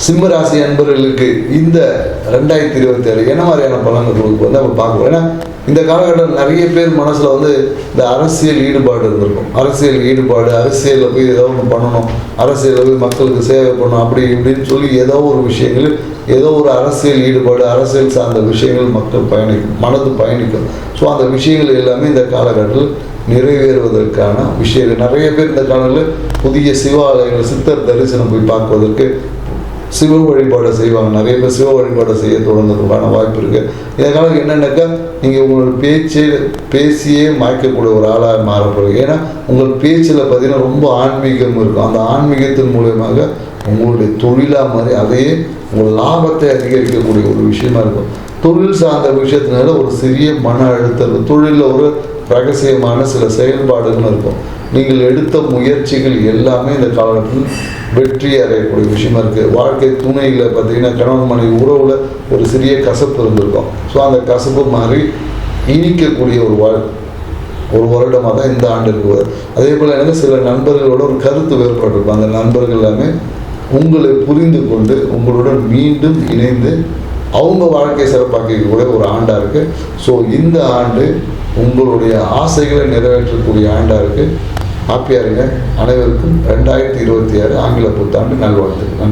சிம்ம ராசி அன்பர்களுக்கு இந்த 2026 என்ன மாதிரியான பலன்கள் கொடுக்கும் நம்ம பார்க்கணும். ஏன்னா இந்த காலகட்டம் நிறைய பேர் மனசில் இந்த அரசியல் ஈடுபாடு இருந்திருக்கும். அரசியலில் போய் ஏதோ ஒன்று பண்ணணும், அரசியலில் போய் மக்களுக்கு சேவை பண்ணணும், அப்படி இப்படின்னு சொல்லி ஏதோ ஒரு விஷயங்கள், ஏதோ ஒரு அரசியல் ஈடுபாடு, அரசியல் சார்ந்த விஷயங்கள் மக்கள் மனது பயணிக்கும். ஸோ அந்த விஷயங்கள் எல்லாமே இந்த காலகட்டத்தில் நிறைவேறுவதற்கான விஷயங்கள். நிறைய பேர் இந்த காலத்தில் புதிய சிவாலயங்கள், சித்தர் தரிசனம் போய் பார்ப்பதற்கு சிவ வழிபாடு செய்வாங்க. நிறைய பேர் சிவ வழிபாடு செய்ய தொடங்குறதுக்கான வாய்ப்பு இருக்குது. இதனால் என்னென்னாக்கா நீங்கள் உங்களோட பேசியே மாய்க்கக்கூடிய ஒரு ஆளாக மாறப்படுது. ஏன்னா உங்கள் பேச்சில் பார்த்தீங்கன்னா ரொம்ப ஆன்மீகம் இருக்கும். அந்த ஆன்மீகத்தின் மூலமாக உங்களுடைய தொழிலாக மாதிரி அதையே உங்கள் லாபத்தை அதிகரிக்கக்கூடிய ஒரு விஷயமா இருக்கும். தொழில் சார்ந்த விஷயத்தினால ஒரு சிறிய மன அழுத்தம், தொழிலில் ஒரு ரகசியமான சில செயல்பாடுகள் இருக்கும். நீங்கள் எடுத்த முயற்சிகள் எல்லாமே இந்த காலகட்டத்தில் வெற்றி அடையக்கூடிய விஷயமா இருக்குது. வாழ்க்கை துணையில் பார்த்தீங்கன்னா கணவன் மனைவி உறவில் ஒரு சிறிய கசப்பு இருந்திருக்கும். ஸோ அந்த கசப்பு மாதிரி இனிக்கக்கூடிய ஒரு வருடமாக தான் இந்த ஆண்டு இருக்குது. அதே போல் எனக்கு சில நண்பர்களோட ஒரு கருத்து வேறுபாடு இருக்கும். அந்த நண்பர்கள் எல்லாமே உங்களை புரிந்து கொண்டு உங்களுடன் மீண்டும் இணைந்து அவங்க வாழ்க்கையை சிறப்பாக்கக்கூடிய ஒரு ஆண்டாக இருக்குது. ஸோ இந்த ஆண்டு உங்களுடைய ஆசைகளை நிறைவேற்றக்கூடிய ஆண்டாக இருக்குது. ஹாப்பியாக இருங்க. அனைவருக்கும் 2026 ஆங்கில புத்தாண்டு நல்வாழ்த்துக்கள்.